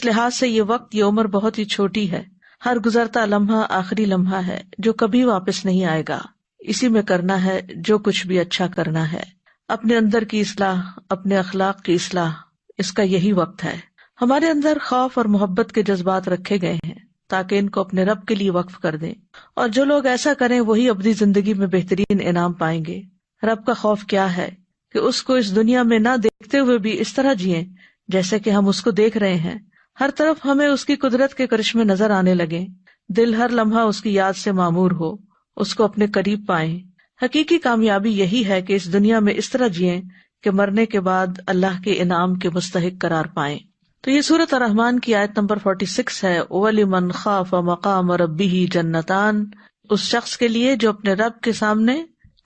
اس لحاظ سے یہ وقت، یہ عمر بہت ہی چھوٹی ہے. ہر گزرتا لمحہ آخری لمحہ ہے جو کبھی واپس نہیں آئے گا. اسی میں کرنا ہے جو کچھ بھی اچھا کرنا ہے. اپنے اندر کی اصلاح، اپنے اخلاق کی اصلاح، اس کا یہی وقت ہے. ہمارے اندر خوف اور محبت کے جذبات رکھے گئے ہیں تاکہ ان کو اپنے رب کے لیے وقف کر دیں، اور جو لوگ ایسا کریں وہی اپنی زندگی میں بہترین انعام پائیں گے. رب کا خوف کیا ہے کہ اس کو اس دنیا میں نہ دیکھتے ہوئے بھی اس طرح جئیں جیسے کہ ہم اس کو دیکھ رہے ہیں. ہر طرف ہمیں اس کی قدرت کے کرشمے نظر آنے لگیں. دل ہر لمحہ اس کی یاد سے معمور ہو، اس کو اپنے قریب پائیں. حقیقی کامیابی یہی ہے کہ اس دنیا میں اس طرح جئیں کہ مرنے کے بعد اللہ کے انعام کے مستحق قرار پائیں. تو یہ سورۃ الرحمن کی آیت نمبر 46 ہے. وَلِمَنْ خَافَ مَقَامَ رَبِّهِ جَنَّتَانِ، اس شخص کے لیے جو اپنے رب کے سامنے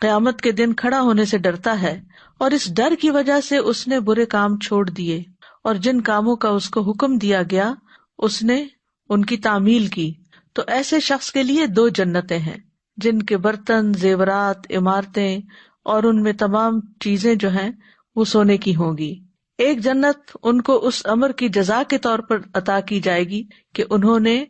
قیامت کے دن کھڑا ہونے سے ڈرتا ہے اور اس ڈر کی وجہ سے اس نے برے کام چھوڑ دیے اور جن کاموں کا اس کو حکم دیا گیا اس نے ان کی تعمیل کی. تو ایسے شخص کے لیے 2 جنتیں ہیں جن کے برتن، زیورات، عمارتیں اور ان میں تمام چیزیں جو ہیں وہ سونے کی ہوں گی. ایک جنت ان کو اس امر کی جزا کے طور پر عطا کی جائے گی کہ انہوں نے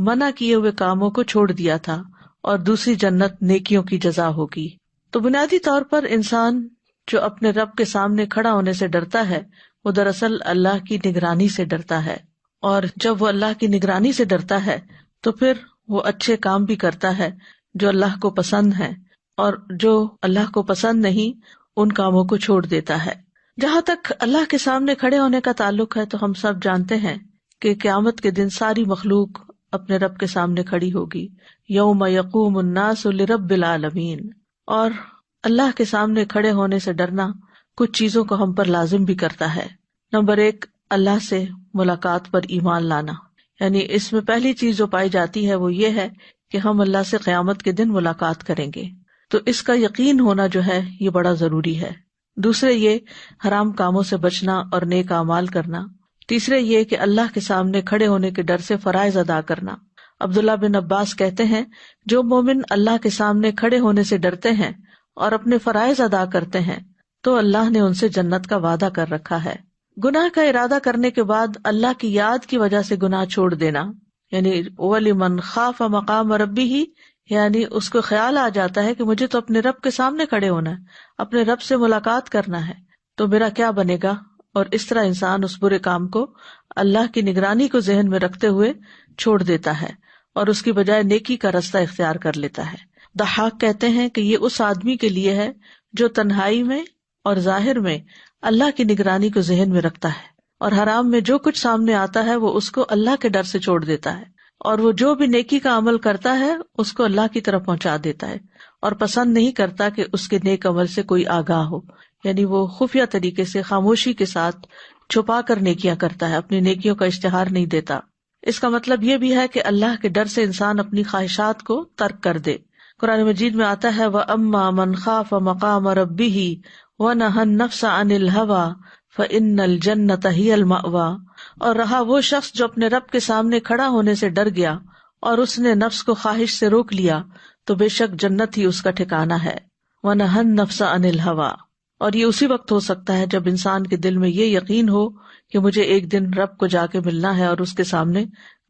منع کیے ہوئے کاموں کو چھوڑ دیا تھا، اور دوسری جنت نیکیوں کی جزا ہوگی. تو بنیادی طور پر انسان جو اپنے رب کے سامنے کھڑا ہونے سے ڈرتا ہے وہ دراصل اللہ کی نگرانی سے ڈرتا ہے، اور جب وہ اللہ کی نگرانی سے ڈرتا ہے تو پھر وہ اچھے کام بھی کرتا ہے جو اللہ کو پسند ہیں، اور جو اللہ کو پسند نہیں ان کاموں کو چھوڑ دیتا ہے. جہاں تک اللہ کے سامنے کھڑے ہونے کا تعلق ہے تو ہم سب جانتے ہیں کہ قیامت کے دن ساری مخلوق اپنے رب کے سامنے کھڑی ہوگی. یوم یقوم الناس لرب العالمین. اور اللہ کے سامنے کھڑے ہونے سے ڈرنا کچھ چیزوں کو ہم پر لازم بھی کرتا ہے. نمبر 1، اللہ سے ملاقات پر ایمان لانا. یعنی اس میں پہلی چیز جو پائی جاتی ہے وہ یہ ہے کہ ہم اللہ سے قیامت کے دن ملاقات کریں گے، تو اس کا یقین ہونا جو ہے یہ بڑا ضروری ہے. دوسرے یہ حرام کاموں سے بچنا اور نیک اعمال کرنا. تیسرے یہ کہ اللہ کے سامنے کھڑے ہونے کے ڈر سے فرائض ادا کرنا. عبداللہ بن عباس کہتے ہیں جو مومن اللہ کے سامنے کھڑے ہونے سے ڈرتے ہیں اور اپنے فرائض ادا کرتے ہیں تو اللہ نے ان سے جنت کا وعدہ کر رکھا ہے. گناہ کا ارادہ کرنے کے بعد اللہ کی یاد کی وجہ سے گناہ چھوڑ دینا، یعنی وَلِمَنْ خَافَ مَقَامَ رَبِّهِ، یعنی اس کو خیال آ جاتا ہے کہ مجھے تو اپنے رب کے سامنے کھڑے ہونا ہے، اپنے رب سے ملاقات کرنا ہے، تو میرا کیا بنے گا. اور اس طرح انسان اس برے کام کو اللہ کی نگرانی کو ذہن میں رکھتے ہوئے چھوڑ دیتا ہے اور اس کی بجائے نیکی کا رستہ اختیار کر لیتا ہے. ضحاک کہتے ہیں کہ یہ اس آدمی کے لیے ہے جو تنہائی میں اور ظاہر میں اللہ کی نگرانی کو ذہن میں رکھتا ہے اور حرام میں جو کچھ سامنے آتا ہے وہ اس کو اللہ کے ڈر سے چھوڑ دیتا ہے، اور وہ جو بھی نیکی کا عمل کرتا ہے اس کو اللہ کی طرف پہنچا دیتا ہے اور پسند نہیں کرتا کہ اس کے نیک عمل سے کوئی آگاہ ہو. یعنی وہ خفیہ طریقے سے خاموشی کے ساتھ چھپا کر نیکیاں کرتا ہے، اپنی نیکیوں کا اشتہار نہیں دیتا. اس کا مطلب یہ بھی ہے کہ اللہ کے ڈر سے انسان اپنی خواہشات کو ترک کر دے. قرآن مجید میں آتا ہے وَأَمَّا مَنْ خَافَ مَقَامَ رَبِّهِ وَنَهَى النَّفْسَ عَنِ الْهَوَى فَإِنَّ الْجَنَّةَ هِيَ الْمَأْوَى. اور رہا وہ شخص جو اپنے رب کے سامنے کھڑا ہونے سے ڈر گیا اور اس نے نفس کو خواہش سے روک لیا تو بے شک جنت ہی اس کا ٹھکانہ ہے. وَنَهَى النَّفْسَ عَنِ الْهَوَى. اور یہ اسی وقت ہو سکتا ہے جب انسان کے دل میں یہ یقین ہو کہ مجھے ایک دن رب کو جا کے ملنا ہے اور اس کے سامنے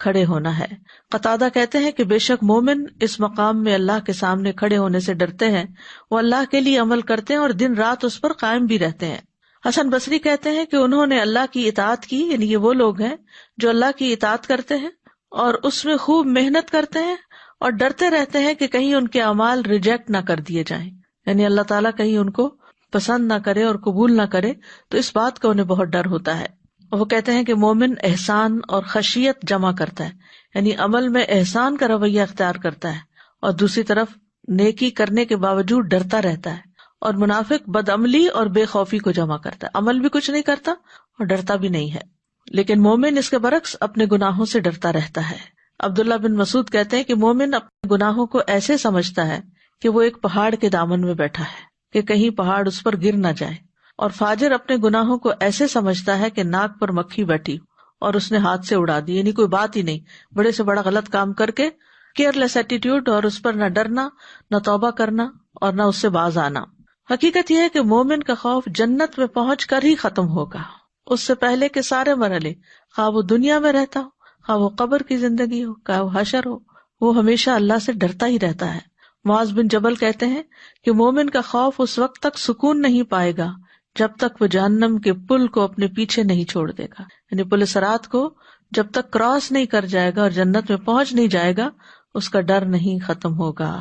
کھڑے ہونا ہے. قتادہ کہتے ہیں کہ بے شک مومن اس مقام میں اللہ کے سامنے کھڑے ہونے سے ڈرتے ہیں، وہ اللہ کے لیے عمل کرتے ہیں اور دن رات اس پر قائم بھی رہتے ہیں. حسن بصری کہتے ہیں کہ انہوں نے اللہ کی اطاعت کی، یعنی یہ وہ لوگ ہیں جو اللہ کی اطاعت کرتے ہیں اور اس میں خوب محنت کرتے ہیں اور ڈرتے رہتے ہیں کہ کہیں ان کے اعمال ریجیکٹ نہ کر دیے جائیں، یعنی اللہ تعالیٰ کہیں ان کو پسند نہ کرے اور قبول نہ کرے، تو اس بات کا انہیں بہت ڈر ہوتا ہے. وہ کہتے ہیں کہ مومن احسان اور خشیت جمع کرتا ہے، یعنی عمل میں احسان کا رویہ اختیار کرتا ہے اور دوسری طرف نیکی کرنے کے باوجود ڈرتا رہتا ہے. اور منافق بدعملی اور بے خوفی کو جمع کرتا ہے، عمل بھی کچھ نہیں کرتا اور ڈرتا بھی نہیں ہے. لیکن مومن اس کے برعکس اپنے گناہوں سے ڈرتا رہتا ہے. عبداللہ بن مسعود کہتے ہیں کہ مومن اپنے گناہوں کو ایسے سمجھتا ہے کہ وہ ایک پہاڑ کے دامن میں بیٹھا ہے کہ کہیں پہاڑ اس پر گر نہ جائے، اور فاجر اپنے گناہوں کو ایسے سمجھتا ہے کہ ناک پر مکھی بیٹھی اور اس نے ہاتھ سے اڑا دی، یعنی کوئی بات ہی نہیں، بڑے سے بڑا غلط کام کر کے کیئر لیس ایٹیٹیوڈ، اور اس پر نہ ڈرنا، نہ توبہ کرنا اور نہ اس سے باز آنا. حقیقت یہ ہے کہ مومن کا خوف جنت میں پہنچ کر ہی ختم ہوگا. اس سے پہلے کے سارے مرحلے، خواہ وہ دنیا میں رہتا ہو، خواہ وہ قبر کی زندگی ہو، خواہ وہ حشر ہو، وہ ہمیشہ اللہ سے ڈرتا ہی رہتا ہے۔ معاذ بن جبل کہتے ہیں کہ مومن کا خوف اس وقت تک سکون نہیں پائے گا جب تک وہ جہنم کے پل کو اپنے پیچھے نہیں چھوڑ دے گا، یعنی پل صراط کو جب تک کراس نہیں کر جائے گا اور جنت میں پہنچ نہیں جائے گا، اس کا ڈر نہیں ختم ہوگا۔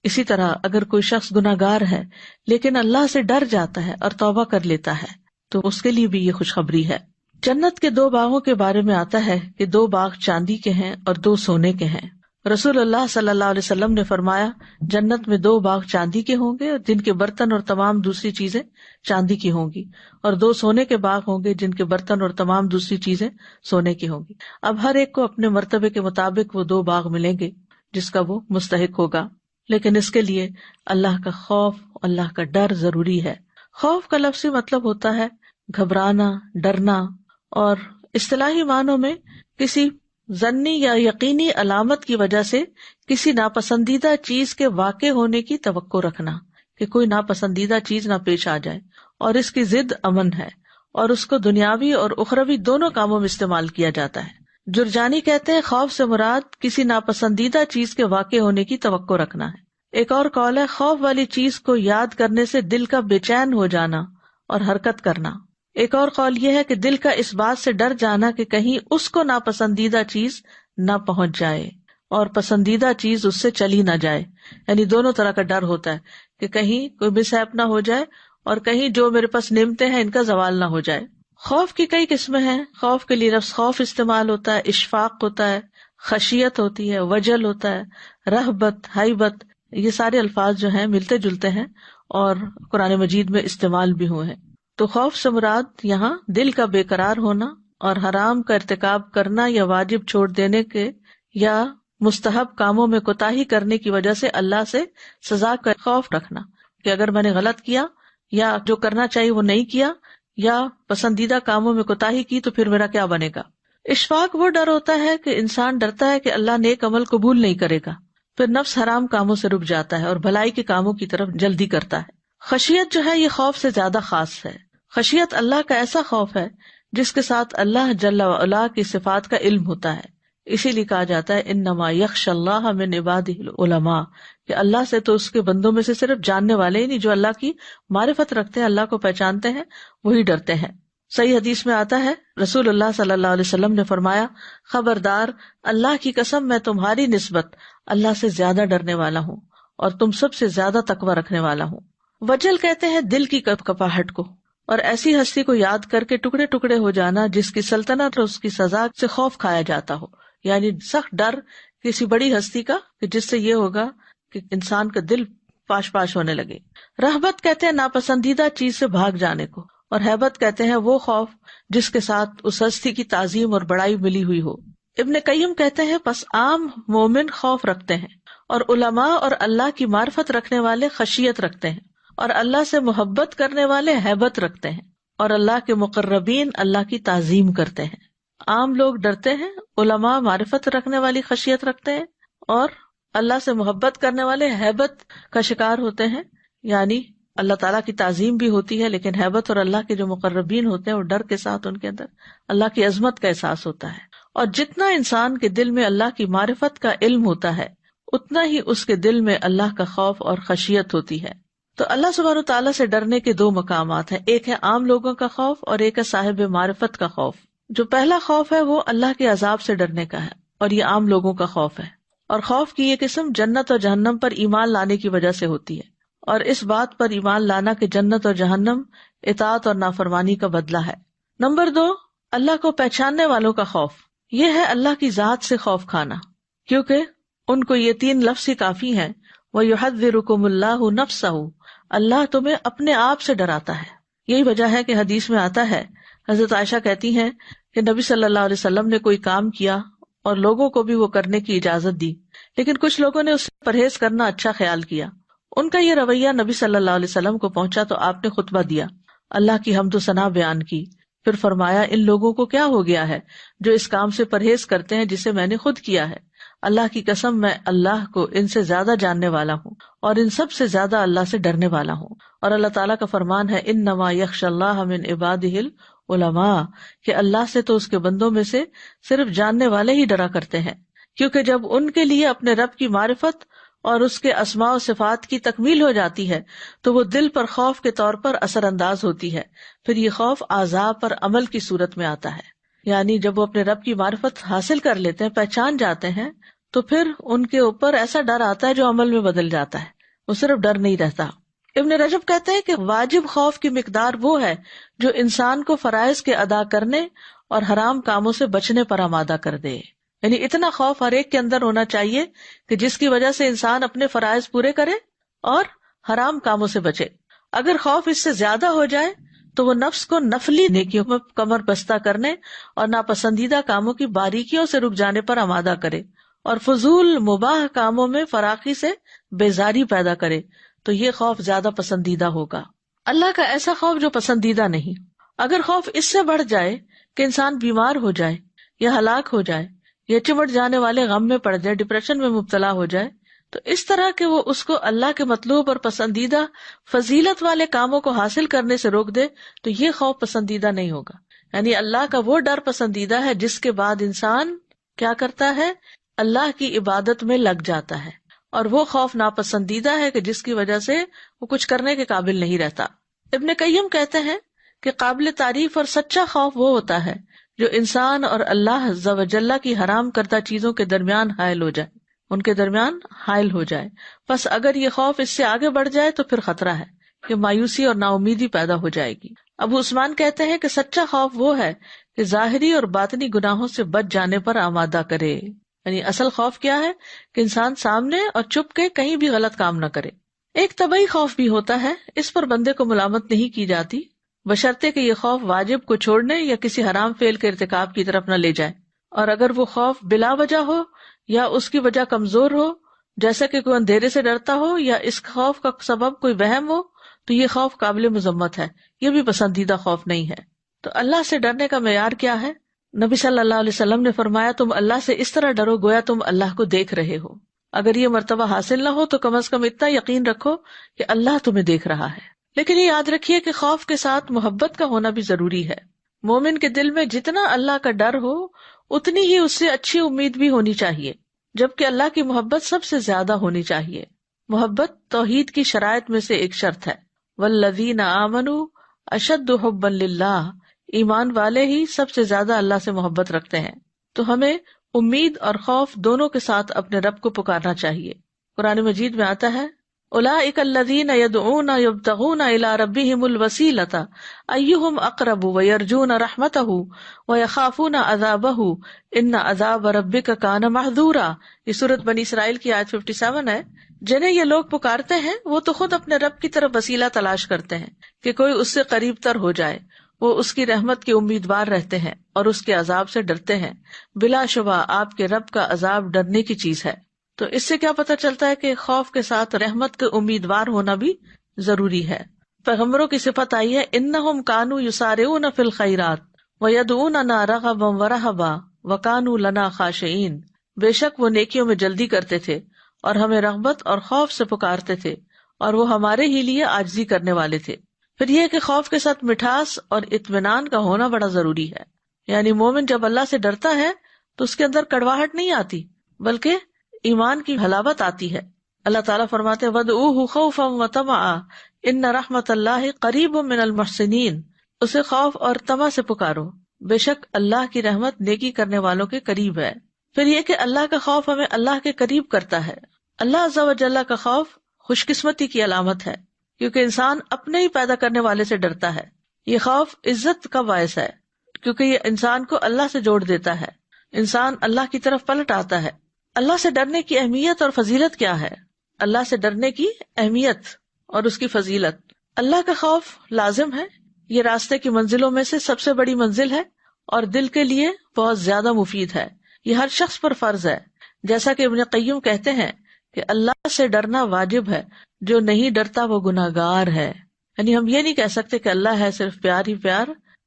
اسی طرح اگر کوئی شخص گناہگار ہے لیکن اللہ سے ڈر جاتا ہے اور توبہ کر لیتا ہے تو اس کے لیے بھی یہ خوشخبری ہے۔ جنت کے 2 باغوں کے بارے میں آتا ہے کہ 2 باغ چاندی کے ہیں اور 2 سونے کے ہیں۔ رسول اللہ صلی اللہ علیہ وسلم نے فرمایا جنت میں 2 باغ چاندی کے ہوں گے جن کے برتن اور تمام دوسری چیزیں چاندی کی ہوں گی، اور 2 سونے کے باغ ہوں گے جن کے برتن اور تمام دوسری چیزیں سونے کی ہوں گی۔ اب ہر ایک کو اپنے مرتبے کے مطابق وہ 2 باغ ملیں گے جس کا وہ مستحق ہوگا، لیکن اس کے لیے اللہ کا خوف، اللہ کا ڈر ضروری ہے۔ خوف کا لفظی مطلب ہوتا ہے گھبرانا، ڈرنا، اور اصطلاحی معنوں میں کسی ظنی یا یقینی علامت کی وجہ سے کسی ناپسندیدہ چیز کے واقع ہونے کی توقع رکھنا، کہ کوئی ناپسندیدہ چیز نہ پیش آ جائے، اور اس کی ضد امن ہے، اور اس کو دنیاوی اور اخروی دونوں کاموں میں استعمال کیا جاتا ہے۔ جرجانی کہتے ہیں خوف سے مراد کسی ناپسندیدہ چیز کے واقع ہونے کی توقع رکھنا ہے۔ ایک اور قول ہے خوف والی چیز کو یاد کرنے سے دل کا بے چین ہو جانا اور حرکت کرنا۔ ایک اور قول یہ ہے کہ دل کا اس بات سے ڈر جانا کہ کہیں اس کو ناپسندیدہ چیز نہ پہنچ جائے اور پسندیدہ چیز اس سے چلی نہ جائے، یعنی دونوں طرح کا ڈر ہوتا ہے کہ کہیں کوئی مس ہیپ نہ ہو جائے اور کہیں جو میرے پاس نعمتیں ہیں ان کا زوال نہ ہو جائے۔ خوف کی کئی قسمیں ہیں۔ خوف کے لیے لفظ خوف استعمال ہوتا ہے، اشفاق ہوتا ہے، خشیت ہوتی ہے، وجل ہوتا ہے، رہبت، ہیبت، یہ سارے الفاظ جو ہیں ملتے جلتے ہیں اور قرآن مجید میں استعمال بھی ہوئے ہیں۔ تو خوف سے مراد یہاں دل کا بے قرار ہونا اور حرام کا ارتکاب کرنا یا واجب چھوڑ دینے کے یا مستحب کاموں میں کوتاہی کرنے کی وجہ سے اللہ سے سزا کا خوف رکھنا، کہ اگر میں نے غلط کیا یا جو کرنا چاہیے وہ نہیں کیا یا پسندیدہ کاموں میں کوتاہی کی تو پھر میرا کیا بنے گا۔ اشفاق وہ ڈر ہوتا ہے کہ انسان ڈرتا ہے کہ اللہ نیک عمل قبول نہیں کرے گا، پھر نفس حرام کاموں سے رک جاتا ہے اور بھلائی کے کاموں کی طرف جلدی کرتا ہے۔ خشیت جو ہے یہ خوف سے زیادہ خاص ہے۔ خشیت اللہ کا ایسا خوف ہے جس کے ساتھ اللہ جل وعلا کی صفات کا علم ہوتا ہے، اسی لیے کہا جاتا ہے انما یخشی اللہ من عبادہ العلماء، کہ اللہ سے تو اس کے بندوں میں سے صرف جاننے والے ہی نہیں، جو اللہ کی معرفت رکھتے ہیں، اللہ کو پہچانتے ہیں، وہی ڈرتے ہیں۔ صحیح حدیث میں آتا ہے رسول اللہ صلی اللہ علیہ وسلم نے فرمایا خبردار، اللہ کی قسم میں تمہاری نسبت اللہ سے زیادہ ڈرنے والا ہوں اور تم سب سے زیادہ تقوی رکھنے والا ہوں۔ وجل کہتے ہیں دل کی کپاہٹ کو، اور ایسی ہستی کو یاد کر کے ٹکڑے ٹکڑے ہو جانا جس کی سلطنت اور اس کی سزا سے خوف کھایا جاتا ہو، یعنی سخت ڈر کسی بڑی ہستی کا کہ جس سے یہ ہوگا کہ انسان کا دل پاش پاش ہونے لگے۔ رہبت کہتے ہیں ناپسندیدہ چیز سے بھاگ جانے کو، اور ہیبت کہتے ہیں وہ خوف جس کے ساتھ اس ہستی کی تعظیم اور بڑائی ملی ہوئی ہو۔ ابن قیم کہتے ہیں پس عام مومن خوف رکھتے ہیں، اور علماء اور اللہ کی معرفت رکھنے والے خشیت رکھتے ہیں، اور اللہ سے محبت کرنے والے ہیبت رکھتے ہیں، اور اللہ کے مقربین اللہ کی تعظیم کرتے ہیں۔ عام لوگ ڈرتے ہیں، علماء معرفت رکھنے والی خشیت رکھتے ہیں، اور اللہ سے محبت کرنے والے ہیبت کا شکار ہوتے ہیں، یعنی اللہ تعالیٰ کی تعظیم بھی ہوتی ہے لیکن ہیبت اور اللہ کے جو مقربین ہوتے ہیں وہ ڈر کے ساتھ ان کے اندر اللہ کی عظمت کا احساس ہوتا ہے۔ اور جتنا انسان کے دل میں اللہ کی معرفت کا علم ہوتا ہے اتنا ہی اس کے دل میں اللہ کا خوف اور خشیت ہوتی ہے۔ تو اللہ سبحانہ تعالیٰ سے ڈرنے کے 2 مقامات ہیں، ایک ہے عام لوگوں کا خوف اور ایک ہے صاحب معرفت کا خوف۔ جو پہلا خوف ہے وہ اللہ کے عذاب سے ڈرنے کا ہے، اور یہ عام لوگوں کا خوف ہے، اور خوف کی یہ قسم جنت اور جہنم پر ایمان لانے کی وجہ سے ہوتی ہے، اور اس بات پر ایمان لانا کہ جنت اور جہنم اطاعت اور نافرمانی کا بدلہ ہے۔ نمبر 2، اللہ کو پہچاننے والوں کا خوف، یہ ہے اللہ کی ذات سے خوف کھانا، کیونکہ ان کو یہ 3 لفظ ہی کافی ہیں، وَيُحَذِّرُكُمُ اللَّهُ نَفْسَهُ، اللہ تمہیں اپنے آپ سے ڈراتا ہے۔ یہی وجہ ہے کہ حدیث میں آتا ہے، حضرت عائشہ کہتی ہیں کہ نبی صلی اللہ علیہ وسلم نے کوئی کام کیا اور لوگوں کو بھی وہ کرنے کی اجازت دی، لیکن کچھ لوگوں نے اس سے پرہیز کرنا اچھا خیال کیا۔ ان کا یہ رویہ نبی صلی اللہ علیہ وسلم کو پہنچا تو آپ نے خطبہ دیا، اللہ کی حمد و ثنا بیان کی، پھر فرمایا ان لوگوں کو کیا ہو گیا ہے جو اس کام سے پرہیز کرتے ہیں جسے میں نے خود کیا ہے۔ اللہ کی قسم میں اللہ کو ان سے زیادہ جاننے والا ہوں اور ان سب سے زیادہ اللہ سے ڈرنے والا ہوں۔ اور اللہ تعالیٰ کا فرمان ہے انما یخشی اللہ من عبادہ علماء کہ اللہ سے تو اس کے بندوں میں سے صرف جاننے والے ہی ڈرا کرتے ہیں، کیونکہ جب ان کے لیے اپنے رب کی معرفت اور اس کے اسماء و صفات کی تکمیل ہو جاتی ہے تو وہ دل پر خوف کے طور پر اثر انداز ہوتی ہے، پھر یہ خوف اعضاء پر عمل کی صورت میں آتا ہے۔ یعنی جب وہ اپنے رب کی معرفت حاصل کر لیتے ہیں، پہچان جاتے ہیں، تو پھر ان کے اوپر ایسا ڈر آتا ہے جو عمل میں بدل جاتا ہے، وہ صرف ڈر نہیں رہتا۔ ابن رجب کہتے ہیں کہ واجب خوف کی مقدار وہ ہے جو انسان کو فرائض کے ادا کرنے اور حرام کاموں سے بچنے پر آمادہ کر دے۔ یعنی اتنا خوف ہر ایک کے اندر ہونا چاہیے کہ جس کی وجہ سے انسان اپنے فرائض پورے کرے اور حرام کاموں سے بچے۔ اگر خوف اس سے زیادہ ہو جائے تو وہ نفس کو نفلی نیکیوں میں کمر بستہ کرنے اور ناپسندیدہ کاموں کی باریکیوں سے رک جانے پر آمادہ کرے اور فضول مباح کاموں میں فراخی سے بیزاری پیدا کرے، تو یہ خوف زیادہ پسندیدہ ہوگا۔ اللہ کا ایسا خوف جو پسندیدہ نہیں۔ اگر خوف اس سے بڑھ جائے کہ انسان بیمار ہو جائے یا ہلاک ہو جائے یا چمٹ جانے والے غم میں پڑ جائے، ڈپریشن میں مبتلا ہو جائے، تو اس طرح کہ وہ اس کو اللہ کے مطلوب اور پسندیدہ فضیلت والے کاموں کو حاصل کرنے سے روک دے، تو یہ خوف پسندیدہ نہیں ہوگا۔ یعنی اللہ کا وہ ڈر پسندیدہ ہے جس کے بعد انسان کیا کرتا ہے؟ اللہ کی عبادت میں لگ جاتا ہے، اور وہ خوف ناپسندیدہ ہے کہ جس کی وجہ سے وہ کچھ کرنے کے قابل نہیں رہتا۔ ابن قیم کہتے ہیں کہ قابل تعریف اور سچا خوف وہ ہوتا ہے جو انسان اور اللہ عز و جل کی حرام کردہ چیزوں کے درمیان حائل ہو جائے، ان کے درمیان حائل ہو جائے۔ بس اگر یہ خوف اس سے آگے بڑھ جائے تو پھر خطرہ ہے کہ مایوسی اور نا امیدی پیدا ہو جائے گی۔ ابو عثمان کہتے ہیں کہ سچا خوف وہ ہے کہ ظاہری اور باطنی گناہوں سے بچ جانے پر آمادہ کرے۔ یعنی اصل خوف کیا ہے کہ انسان سامنے اور چھپ کے کہیں بھی غلط کام نہ کرے۔ ایک طبعی خوف بھی ہوتا ہے، اس پر بندے کو ملامت نہیں کی جاتی، بشرطے کہ یہ خوف واجب کو چھوڑنے یا کسی حرام فعل کے ارتکاب کی طرف نہ لے جائے، اور اگر وہ خوف بلا وجہ ہو یا اس کی وجہ کمزور ہو، جیسا کہ کوئی اندھیرے سے ڈرتا ہو یا اس خوف کا سبب کوئی وہم ہو، تو یہ خوف قابل مذمت ہے، یہ بھی پسندیدہ خوف نہیں ہے۔ تو اللہ سے ڈرنے کا معیار کیا ہے؟ نبی صلی اللہ علیہ وسلم نے فرمایا، تم اللہ سے اس طرح ڈرو گویا تم اللہ کو دیکھ رہے ہو۔ اگر یہ مرتبہ حاصل نہ ہو تو کم از کم اتنا یقین رکھو کہ اللہ تمہیں دیکھ رہا ہے۔ لیکن یہ یاد رکھیے کہ خوف کے ساتھ محبت کا ہونا بھی ضروری ہے۔ مومن کے دل میں جتنا اللہ کا ڈر ہو اتنی ہی اس سے اچھی امید بھی ہونی چاہیے، جبکہ اللہ کی محبت سب سے زیادہ ہونی چاہیے۔ محبت توحید کی شرائط میں سے ایک شرط ہے۔ والذین آمنوا اشد حبا للہ، ایمان والے ہی سب سے زیادہ اللہ سے محبت رکھتے ہیں۔ تو ہمیں امید اور خوف دونوں کے ساتھ اپنے رب کو پکارنا چاہیے۔ قرآن مجید میں آتا ہے، اولئک الذین یدعون یبتغون الی ربہم الوسیلۃ ایہم اقرب ویرجون رحمتہ ویخافون عذابہ ان عذاب ربک کان محذورا۔ یہ سورۃ بنی اسرائیل کی آیت 57 ہے۔ جنہیں یہ لوگ پکارتے ہیں وہ تو خود اپنے رب کی طرف وسیلہ تلاش کرتے ہیں کہ کوئی اس سے قریب تر ہو جائے، وہ اس کی رحمت کے امیدوار رہتے ہیں اور اس کے عذاب سے ڈرتے ہیں۔ بلا شبہ آپ کے رب کا عذاب ڈرنے کی چیز ہے۔ تو اس سے کیا پتہ چلتا ہے کہ خوف کے ساتھ رحمت کے امیدوار ہونا بھی ضروری ہے۔ پیغمبروں کی صفت آئی ہے، انہم کانوا یسارعون فی الخیرات ویدعوننا رغبا ورہبا وکانوا لنا خاشعین۔ بے شک وہ نیکیوں میں جلدی کرتے تھے اور ہمیں رغبت اور خوف سے پکارتے تھے، اور وہ ہمارے ہی لیے عاجزی کرنے والے تھے۔ پھر یہ کہ خوف کے ساتھ مٹھاس اور اطمینان کا ہونا بڑا ضروری ہے۔ یعنی مومن جب اللہ سے ڈرتا ہے تو اس کے اندر کڑواہٹ نہیں آتی بلکہ ایمان کی حلاوت آتی ہے۔ اللہ تعالیٰ فرماتے ہیں، وَادْعُوهُ خَوْفًا وَطَمَعًا إِنَّ رَحْمَتَ اللَّهِ قَرِيبٌ مِّنَ الْمُحْسِنِينَ۔ اسے خوف اور طمع سے پکارو، بے شک اللہ کی رحمت نیکی کرنے والوں کے قریب ہے۔ پھر یہ کہ اللہ کا خوف ہمیں اللہ کے قریب کرتا ہے۔ اللہ عز و جل کا خوف خوش قسمتی کی علامت ہے، کیونکہ انسان اپنے ہی پیدا کرنے والے سے ڈرتا ہے۔ یہ خوف عزت کا باعث ہے کیونکہ یہ انسان کو اللہ سے جوڑ دیتا ہے، انسان اللہ کی طرف پلٹ آتا ہے۔ اللہ سے ڈرنے کی اہمیت اور فضیلت کیا ہے؟ اللہ سے ڈرنے کی اہمیت اور اس کی فضیلت، اللہ کا خوف لازم ہے، یہ راستے کی منزلوں میں سے سب سے بڑی منزل ہے اور دل کے لیے بہت زیادہ مفید ہے۔ یہ ہر شخص پر فرض ہے، جیسا کہ ابن قیم کہتے ہیں کہ اللہ سے ڈرنا واجب ہے، جو نہیں ڈرتا وہ گناہگار ہے۔ یعنی ہم یہ نہیں کہہ سکتے کہ اللہ ہے صرف پیار ہی پیار،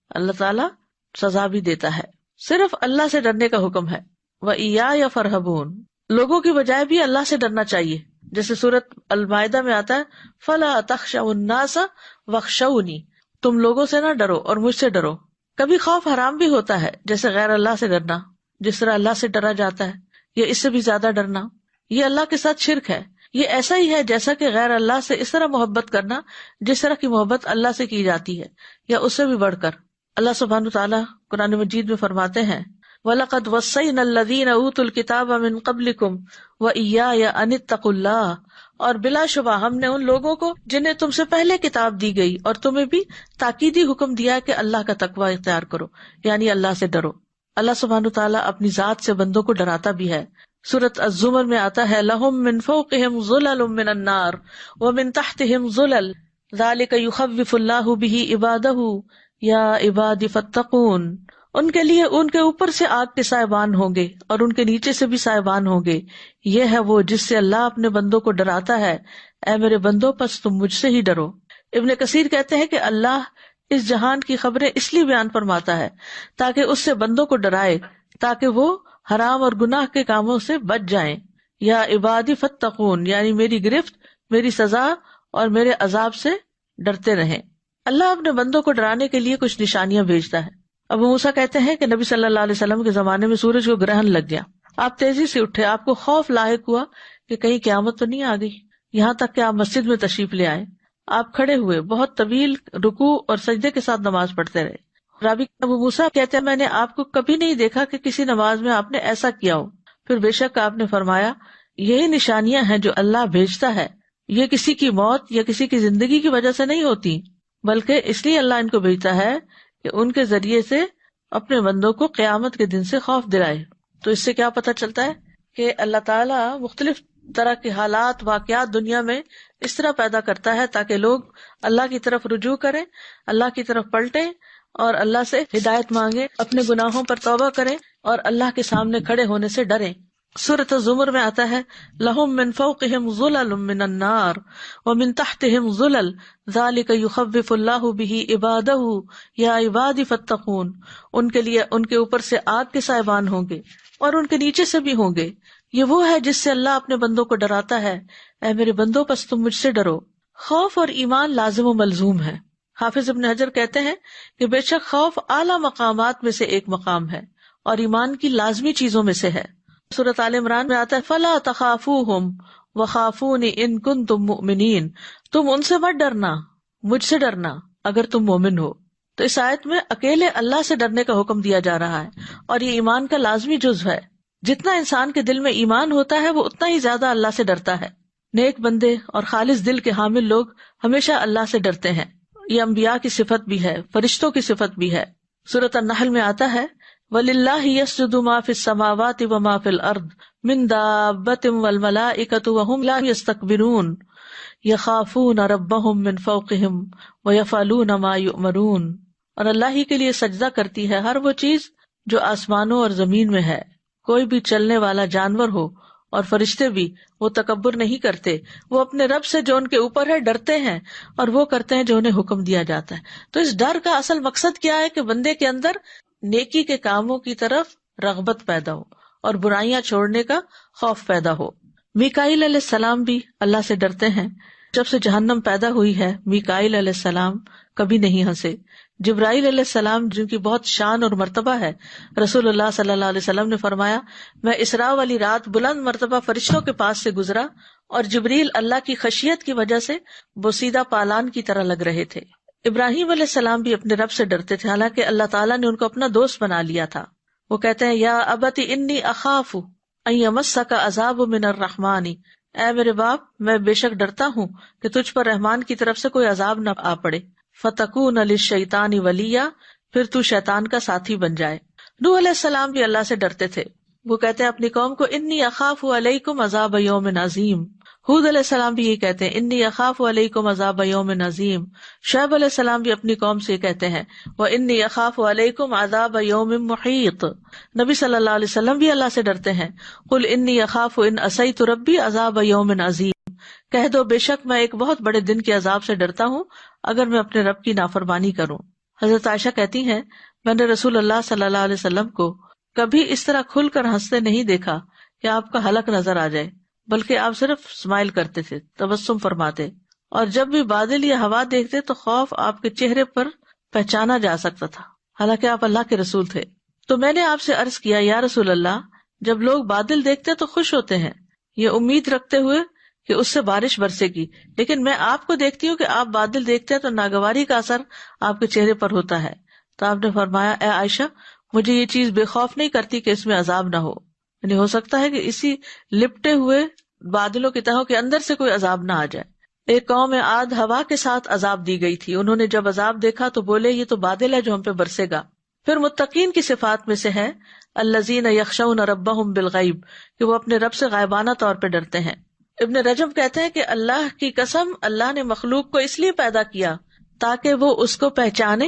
اللہ تعالیٰ سزا بھی دیتا ہے۔ صرف اللہ سے ڈرنے کا حکم ہے۔ وَإِيَّايَ فَارْهَبُونَ، لوگوں کی بجائے بھی اللہ سے ڈرنا چاہیے، جیسے سورۃ المائدہ میں آتا ہے، فَلَا تَخْشَوُا النَّاسَ وَاخْشَوْنِی، تم لوگوں سے نہ ڈرو اور مجھ سے ڈرو۔ کبھی خوف حرام بھی ہوتا ہے، جیسے غیر اللہ سے ڈرنا، جس طرح اللہ سے ڈرا جاتا ہے یا اس سے بھی زیادہ ڈرنا، یہ اللہ کے ساتھ شرک ہے۔ یہ ایسا ہی ہے جیسا کہ غیر اللہ سے اس طرح محبت کرنا جس طرح کی محبت اللہ سے کی جاتی ہے یا اس سے بھی بڑھ کر۔ اللہ سبحانہ وتعالیٰ قرآن مجید میں فرماتے ہیں وَلَقَدْ وَصَّيْنَا الَّذِينَ أُوتُوا الْكِتَابَ مِنْ قَبْلِكُمْ وَإِيَّايَ أَنِ اتَّقُوا اللَّهَ، اور بلا شبہ ہم نے ان لوگوں کو جنہیں تم سے پہلے کتاب دی گئی اور تمہیں بھی تاکیدی حکم دیا کہ اللہ کا تقوی اختیار کرو، یعنی اللہ سے ڈرو۔ اللہ سبحانہ وتعالیٰ اپنی ذات سے بندوں کو ڈراتا بھی ہے۔ سورۃ الزمر میں آتا ہے لَهُم مِّن فَوْقِهِمْ ظُلَلٌ مِّنَ النَّارِ وَمِن تَحْتِهِمْ ظُلَلٌ ذَلِكَ يُخَوِّفُ اللَّهُ بِهِ عِبَادَهُ يَا عِبَادِ فَاتَّقُونِ، ان کے لیے ان کے اوپر سے آگ کے سائبان ہوں گے اور ان کے نیچے سے بھی سائبان ہوں گے، یہ ہے وہ جس سے اللہ اپنے بندوں کو ڈراتا ہے، اے میرے بندوں پس تم مجھ سے ہی ڈرو۔ ابن کثیر کہتے ہیں کہ اللہ اس جہان کی خبریں اس لیے بیان فرماتا ہے تاکہ اس سے بندوں کو ڈرائے، تاکہ وہ حرام اور گناہ کے کاموں سے بچ جائیں۔ یا عبادی فتقون، یعنی میری گرفت، میری سزا اور میرے عذاب سے ڈرتے رہیں۔ اللہ اپنے بندوں کو ڈرانے کے لیے کچھ نشانیاں بھیجتا ہے۔ ابو موسیٰ کہتے ہیں کہ نبی صلی اللہ علیہ وسلم کے زمانے میں سورج کو گرہن لگ گیا، آپ تیزی سے اٹھے، آپ کو خوف لاحق ہوا کہ کہیں قیامت تو نہیں آ گئی، یہاں تک کہ آپ مسجد میں تشریف لے آئے۔ آپ کھڑے ہوئے، بہت طویل رکوع اور سجدے کے ساتھ نماز پڑھتے رہے۔ رابی ابو موسیٰ کہتے ہیں میں نے آپ کو کبھی نہیں دیکھا کہ کسی نماز میں آپ نے ایسا کیا ہو۔ پھر بے شک آپ نے فرمایا یہی نشانیاں ہیں جو اللہ بھیجتا ہے، یہ کسی کی موت یا کسی کی زندگی کی وجہ سے نہیں ہوتی، بلکہ اس لیے اللہ ان کو بھیجتا ہے کہ ان کے ذریعے سے اپنے بندوں کو قیامت کے دن سے خوف دلائے۔ تو اس سے کیا پتہ چلتا ہے کہ اللہ تعالیٰ مختلف طرح کے حالات، واقعات دنیا میں اس طرح پیدا کرتا ہے تاکہ لوگ اللہ کی طرف رجوع کریں، اللہ کی طرف پلٹیں اور اللہ سے ہدایت مانگیں، اپنے گناہوں پر توبہ کریں اور اللہ کے سامنے کھڑے ہونے سے ڈریں۔ سورۃ الزمر میں آتا ہے لَهُم مِّن فَوْقِهِمْ ظُلَلٌ مِّنَ النَّارِ وَمِن تَحْتِهِمْ ظُلَلٌ ذَلِكَ يُخَوِّفُ اللَّهُ بِهِ عِبَادَهُ يَا عِبَادِ فَاتَّقُونِ، ان کے لیے ان کے اوپر سے آگ کے سائبان ہوں گے اور ان کے نیچے سے بھی ہوں گے، یہ وہ ہے جس سے اللہ اپنے بندوں کو ڈراتا ہے، اے میرے بندوں پس تم مجھ سے ڈرو۔ خوف اور ایمان لازم و ملزوم ہے۔ حافظ ابن حجر کہتے ہیں کہ بے شک خوف اعلیٰ مقامات میں سے ایک مقام ہے اور ایمان کی لازمی چیزوں میں سے ہے۔ سورۃ آل عمران میں آتا ہے فَلَا تَخَافُوهُمْ وَخَافُونِ إِن كُنتُم مُؤْمِنِينَ، تم ان سے مت ڈرنا، مجھ سے ڈرنا اگر تم مومن ہو۔ تو اس آیت میں اکیلے اللہ سے ڈرنے کا حکم دیا جا رہا ہے اور یہ ایمان کا لازمی جزو ہے۔ جتنا انسان کے دل میں ایمان ہوتا ہے وہ اتنا ہی زیادہ اللہ سے ڈرتا ہے۔ نیک بندے اور خالص دل کے حامل لوگ ہمیشہ اللہ سے ڈرتے ہیں، یہ انبیاء کی صفت بھی ہے، فرشتوں کی صفت بھی ہے۔ سورۃ النحل میں آتا ہے وَلِلَّهِ يَسْجُدُ مَا فِي السَّمَاوَاتِ وَمَا فِي الْأَرْضِ مِن دَابَّةٍ وَالْمَلَائِكَةُ وَهُمْ لَا يَسْتَكْبِرُونَ يَخَافُونَ رَبَّهُم مِّن فَوْقِهِمْ وَيَفْعَلُونَ مَا يُؤْمَرُونَ، اور اللہ ہی کے لیے سجدہ کرتی ہے ہر وہ چیز جو آسمانوں اور زمین میں ہے، کوئی بھی چلنے والا جانور ہو اور فرشتے بھی، وہ تکبر نہیں کرتے، وہ اپنے رب سے جو ان کے اوپر ہے ڈرتے ہیں اور وہ کرتے ہیں جو انہیں حکم دیا جاتا ہے۔ تو اس ڈر کا اصل مقصد کیا ہے کہ بندے کے اندر نیکی کے کاموں کی طرف رغبت پیدا ہو اور برائیاں چھوڑنے کا خوف پیدا ہو۔ میکائیل علیہ السلام بھی اللہ سے ڈرتے ہیں۔ جب سے جہنم پیدا ہوئی ہے میکائیل علیہ السلام کبھی نہیں ہنسے۔ جبرائیل علیہ السلام جن کی بہت شان اور مرتبہ ہے، رسول اللہ صلی اللہ علیہ وسلم نے فرمایا میں اسراء والی رات بلند مرتبہ فرشتوں کے پاس سے گزرا اور جبریل اللہ کی خشیت کی وجہ سے بوسیدہ پالان کی طرح لگ رہے تھے۔ ابراہیم علیہ السلام بھی اپنے رب سے ڈرتے تھے، حالانکہ اللہ تعالیٰ نے ان کو اپنا دوست بنا لیا تھا۔ وہ کہتے ہیں یا ابت انی اخاف ان یمسک عذاب من الرحمن، اے میرے باپ میں بے شک ڈرتا ہوں کہ تجھ پر رحمان کی طرف سے کوئی عذاب نہ آ پڑے، فتکون للشیطان ولیا، پھر تو شیطان کا ساتھی بن جائے۔ نوح علیہ السلام بھی اللہ سے ڈرتے تھے، وہ کہتے ہیں اپنی قوم کو انی اخاف علیکم عذاب یوم عظیم۔ ہود علیہ السلام بھی یہ کہتے ہیں انی اخاف علیکم عذاب یوم عظیم۔ شعیب علیہ السلام بھی اپنی قوم سے یہ کہتے ہیں وانی اخاف علیکم عذاب یوم محیط۔ نبی صلی اللہ علیہ وسلم بھی اللہ سے ڈرتے ہیں قل انی اخاف ان عصیت ربی عذاب یوم عظیم، کہہ دو بے شک میں ایک بہت بڑے دن کے عذاب سے ڈرتا ہوں اگر میں اپنے رب کی نافرمانی کروں۔ حضرت عائشہ کہتی ہیں میں نے رسول اللہ صلی اللہ علیہ وسلم کو کبھی اس طرح کھل کر ہنستے نہیں دیکھا کہ آپ کا حلق نظر آ جائے، بلکہ آپ صرف اسمائل کرتے تھے، تبسم فرماتے، اور جب بھی بادل یا ہوا دیکھتے تو خوف آپ کے چہرے پر پہچانا جا سکتا تھا۔ حالانکہ آپ اللہ کے رسول تھے. تو میں نے آپ سے عرض کیا یا رسول اللہ، جب لوگ بادل دیکھتے تو خوش ہوتے ہیں، یہ امید رکھتے ہوئے کہ اس سے بارش برسے گی، لیکن میں آپ کو دیکھتی ہوں کہ آپ بادل دیکھتے ہیں تو ناگواری کا اثر آپ کے چہرے پر ہوتا ہے. تو آپ نے فرمایا اے عائشہ، مجھے یہ چیز بے خوف نہیں کرتی کہ اس میں عذاب نہ ہو. یعنی ہو سکتا ہے کہ اسی لپٹے ہوئے بادلوں کی تہوں کے اندر سے کوئی عذاب نہ آ جائے. ایک قوم عاد ہوا کے ساتھ عذاب دی گئی تھی، انہوں نے جب عذاب دیکھا تو بولے یہ تو بادل ہے جو ہم پہ برسے گا. پھر متقین کی صفات میں سے ہے الذین یخشون ربہم بالغیب، کہ وہ اپنے رب سے غائبانہ طور پہ ڈرتے ہیں. ابن رجب کہتے ہیں کہ اللہ کی قسم، اللہ نے مخلوق کو اس لیے پیدا کیا تاکہ وہ اس کو پہچانے،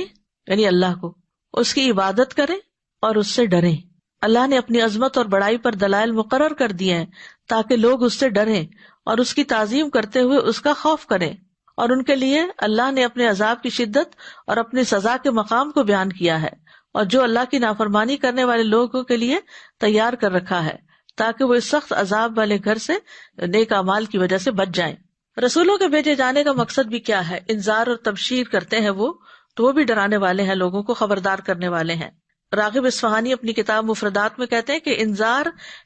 یعنی اللہ کو، اس کی عبادت کریں اور اس سے ڈریں. اللہ نے اپنی عظمت اور بڑائی پر دلائل مقرر کر دیے ہیں تاکہ لوگ اس سے ڈریں اور اس کی تعظیم کرتے ہوئے اس کا خوف کریں. اور ان کے لیے اللہ نے اپنے عذاب کی شدت اور اپنی سزا کے مقام کو بیان کیا ہے، اور جو اللہ کی نافرمانی کرنے والے لوگوں کے لیے تیار کر رکھا ہے تاکہ وہ اس سخت عذاب والے گھر سے نیک اعمال کی وجہ سے بچ جائیں. رسولوں کے بھیجے جانے کا مقصد بھی کیا ہے؟ انذار اور تبشیر کرتے ہیں وہ، تو وہ بھی ڈرانے والے ہیں، لوگوں کو خبردار کرنے والے ہیں. راغب اصفہانی اپنی کتاب مفردات میں کہتے ہیں کہ انذار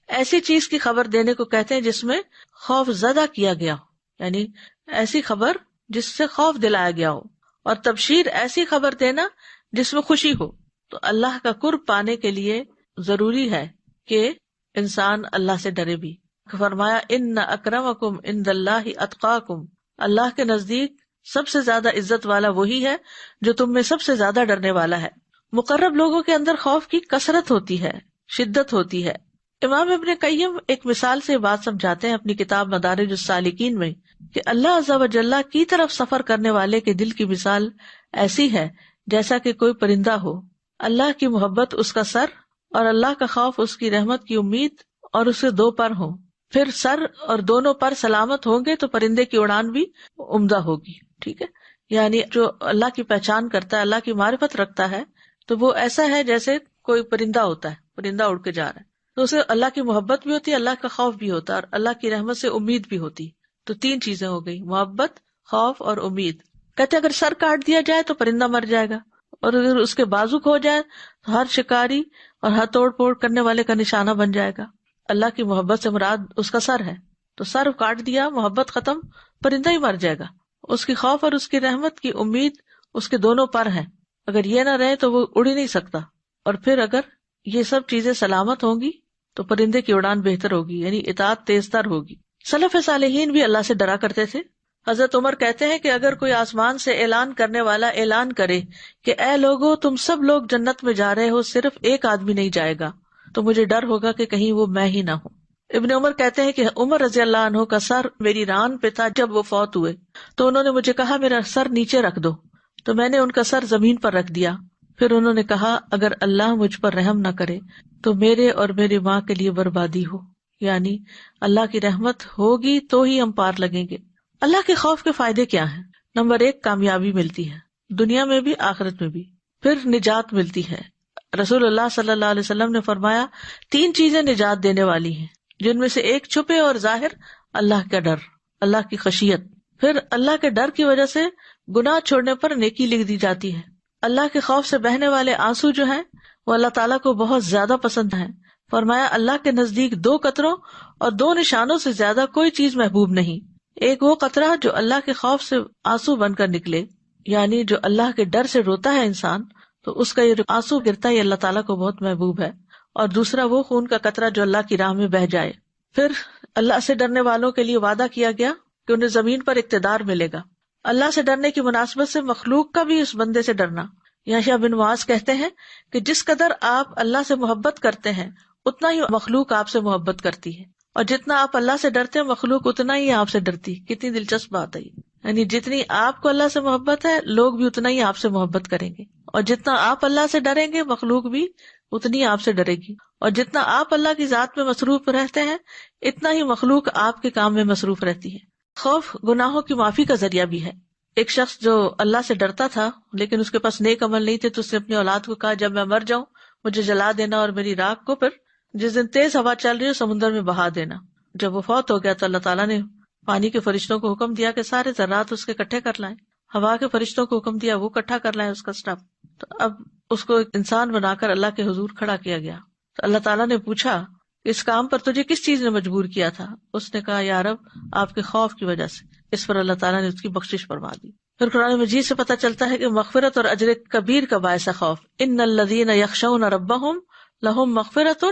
ایسی چیز کی خبر دینے کو کہتے ہیں جس میں خوف زدہ کیا گیا ہو، یعنی ایسی خبر جس سے خوف دلایا گیا ہو، اور تبشیر ایسی خبر دینا جس میں خوشی ہو. تو اللہ کا قرب پانے کے لیے ضروری ہے کہ انسان اللہ سے ڈرے بھی. فرمایا ان اکرمکم عند اللہ اتقاکم، اللہ کے نزدیک سب سے زیادہ عزت والا وہی ہے جو تم میں سب سے زیادہ ڈرنے والا ہے. مقرب لوگوں کے اندر خوف کی کثرت ہوتی ہے، شدت ہوتی ہے. امام ابن قیم ایک مثال سے بات سمجھاتے ہیں اپنی کتاب مدارج السالکین میں کہ اللہ عز و جل کی طرف سفر کرنے والے کے دل کی مثال ایسی ہے جیسا کہ کوئی پرندہ ہو. اللہ کی محبت اس کا سر اور اللہ کا خوف اس کی رحمت کی امید، اور اسے دو پر ہوں. پھر سر اور دونوں پر سلامت ہوں گے تو پرندے کی اڑان بھی عمدہ ہوگی. ٹھیک ہے، یعنی جو اللہ کی پہچان کرتا ہے، اللہ کی معرفت رکھتا ہے، تو وہ ایسا ہے جیسے کوئی پرندہ ہوتا ہے، پرندہ اڑ کے جا رہا ہے، تو اسے اللہ کی محبت بھی ہوتی ہے، اللہ کا خوف بھی ہوتا ہے، اور اللہ کی رحمت سے امید بھی ہوتی. تو تین چیزیں ہو گئی، محبت، خوف اور امید. کہتے اگر سر کاٹ دیا جائے تو پرندہ مر جائے گا، اور اگر اس کے بازو کھو جائے تو ہر شکاری اور ہر توڑ پھوڑ کرنے والے کا نشانہ بن جائے گا. اللہ کی محبت سے مراد اس کا سر ہے، تو سر کاٹ دیا، محبت ختم، پرندہ ہی مر جائے گا. اس کی خوف اور اس کی رحمت کی امید اس کے دونوں پر ہیں، اگر یہ نہ رہے تو وہ اڑ ہی نہیں سکتا. اور پھر اگر یہ سب چیزیں سلامت ہوں گی تو پرندے کی اڑان بہتر ہوگی، یعنی اطاعت تیز تر ہوگی. سلف صالحین بھی اللہ سے ڈرا کرتے تھے. حضرت عمر کہتے ہیں کہ اگر کوئی آسمان سے اعلان کرنے والا اعلان کرے کہ اے لوگو تم سب لوگ جنت میں جا رہے ہو، صرف ایک آدمی نہیں جائے گا، تو مجھے ڈر ہوگا کہ کہیں وہ میں ہی نہ ہوں. ابن عمر کہتے ہیں کہ عمر رضی اللہ عنہ کا سر میری ران پہ تھا جب وہ فوت ہوئے، تو انہوں نے مجھے کہا میرا سر نیچے رکھ دو، تو میں نے ان کا سر زمین پر رکھ دیا. پھر انہوں نے کہا اگر اللہ مجھ پر رحم نہ کرے تو میرے اور میری ماں کے لیے بربادی ہو، یعنی اللہ کی رحمت ہوگی تو ہی ہم پار لگیں گے. اللہ کے خوف کے فائدے کیا ہیں؟ نمبر 1، کامیابی ملتی ہے، دنیا میں بھی آخرت میں بھی. پھر نجات ملتی ہے. رسول اللہ صلی اللہ علیہ وسلم نے فرمایا 3 چیزیں نجات دینے والی ہیں، جن میں سے ایک چھپے اور ظاہر، اللہ کا ڈر، اللہ کی خشیت. پھر اللہ کے ڈر کی وجہ سے گناہ چھوڑنے پر نیکی لکھ دی جاتی ہے. اللہ کے خوف سے بہنے والے آنسو جو ہیں وہ اللہ تعالیٰ کو بہت زیادہ پسند ہیں. فرمایا اللہ کے نزدیک 2 قطروں اور 2 نشانوں سے زیادہ کوئی چیز محبوب نہیں. ایک وہ قطرہ جو اللہ کے خوف سے آنسو بن کر نکلے، یعنی جو اللہ کے ڈر سے روتا ہے انسان، تو اس کا یہ آنسو گرتا ہے اللہ تعالیٰ کو بہت محبوب ہے. اور دوسرا وہ خون کا قطرہ جو اللہ کی راہ میں بہہ جائے. پھر اللہ سے ڈرنے والوں کے لیے وعدہ کیا گیا کہ انہیں زمین پر اقتدار ملے گا. اللہ سے ڈرنے کی مناسبت سے مخلوق کا بھی اس بندے سے ڈرنا. یحییٰ بن معاذ کہتے ہیں کہ جس قدر آپ اللہ سے محبت کرتے ہیں اتنا ہی مخلوق آپ سے محبت کرتی ہے، اور جتنا آپ اللہ سے ڈرتے ہیں مخلوق اتنا ہی آپ سے ڈرتی. کتنی دلچسپ بات ہے یہ، یعنی جتنی آپ کو اللہ سے محبت ہے لوگ بھی اتنا ہی آپ سے محبت کریں گے، اور جتنا آپ اللہ سے ڈریں گے مخلوق بھی اتنی آپ سے ڈرے گی، اور جتنا آپ اللہ کی ذات میں مصروف رہتے ہیں اتنا ہی مخلوق آپ کے کام میں مصروف رہتی ہے. خوف گناہوں کی معافی کا ذریعہ بھی ہے. ایک شخص جو اللہ سے ڈرتا تھا لیکن اس کے پاس نیک عمل نہیں تھے، تو اس نے اپنی اولاد کو کہا جب میں مر جاؤں مجھے جلا دینا اور میری راکھ کو پھر جس دن تیز ہوا چل رہی ہے سمندر میں بہا دینا. جب وہ فوت ہو گیا تو اللہ تعالیٰ نے پانی کے فرشتوں کو حکم دیا کہ سارے ذرات اس کے اکٹھے کر لائیں. ہوا کے فرشتوں کو حکم دیا وہ اکٹھا کر لائیں اس کا سٹاف. تو اب اس کو ایک انسان بنا کر اللہ کے حضور کھڑا کیا گیا. تو اللہ تعالیٰ نے پوچھا اس کام پر تجھے کس چیز نے مجبور کیا تھا؟ اس نے کہا یا رب آپ کے خوف کی وجہ سے. اس پر اللہ تعالیٰ نے اس کی بخشش فرما دی. پھر قرآن مجید سے پتہ چلتا ہے کہ مغفرت اور اجر کبیر کا باعث ہے خوف. ان الذین یخشون ربہم لہم مغفرۃ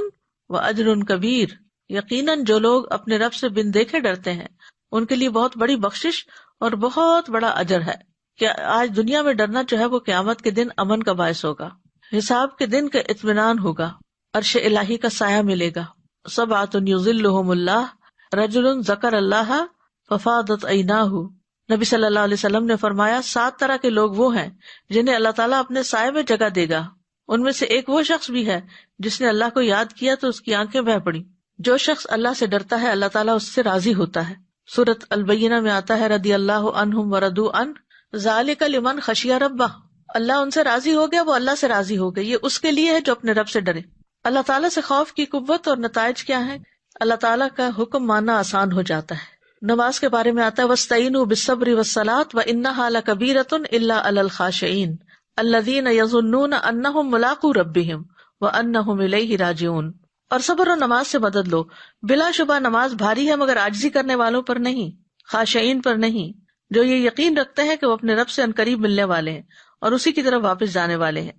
و اجر کبیر. یقیناً جو لوگ اپنے رب سے بن دیکھے ڈرتے ہیں ان کے لیے بہت بڑی بخشش اور بہت بڑا اجر ہے. کہ آج دنیا میں ڈرنا جو ہے وہ قیامت کے دن امن کا باعث ہوگا، حساب کے دن کا اطمینان ہوگا، عرش الہی کا سایہ ملے گا. سبعۃ یظلھم اللہ رجل ذکر اللہ ففاضت عیناہ. نبی صلی اللہ علیہ وسلم نے فرمایا 7 طرح کے لوگ وہ ہیں جنہیں اللہ تعالیٰ اپنے سائے میں جگہ دے گا. ان میں سے ایک وہ شخص بھی ہے جس نے اللہ کو یاد کیا تو اس کی آنکھیں بہہ پڑی. جو شخص اللہ سے ڈرتا ہے اللہ تعالیٰ اس سے راضی ہوتا ہے. سورۃ البینہ میں آتا ہے رضی اللہ عنہم ورضوا عنہ ذالک لمن خشی ربہ. اللہ ان سے راضی ہو گیا، وہ اللہ سے راضی ہو گئے. یہ اس کے لیے ہے جو اپنے رب سے ڈرے. اللہ تعالیٰ سے خوف کی قوت اور نتائج کیا ہیں؟ اللہ تعالیٰ کا حکم ماننا آسان ہو جاتا ہے. نماز کے بارے میں آتا ہے وَاسْتَعِينُوا بِالصَّبْرِ وَالصَّلَاةِ وَإِنَّهَا لَكَبِيرَةٌ إِلَّا عَلَى الْخَاشِعِينَ الَّذِينَ يَظُنُّونَ أَنَّهُمْ مُلَاقُو رَبِّهِمْ وَأَنَّهُمْ إِلَيْهِ رَاجِعُونَ. اور صبر و نماز سے مدد لو. بلا شبہ نماز بھاری ہے مگر عاجزی کرنے والوں پر نہیں، خاشعین پر نہیں، جو یہ یقین رکھتے ہیں کہ وہ اپنے رب سے عنقریب ملنے والے ہیں اور اسی کی طرف واپس جانے والے ہیں.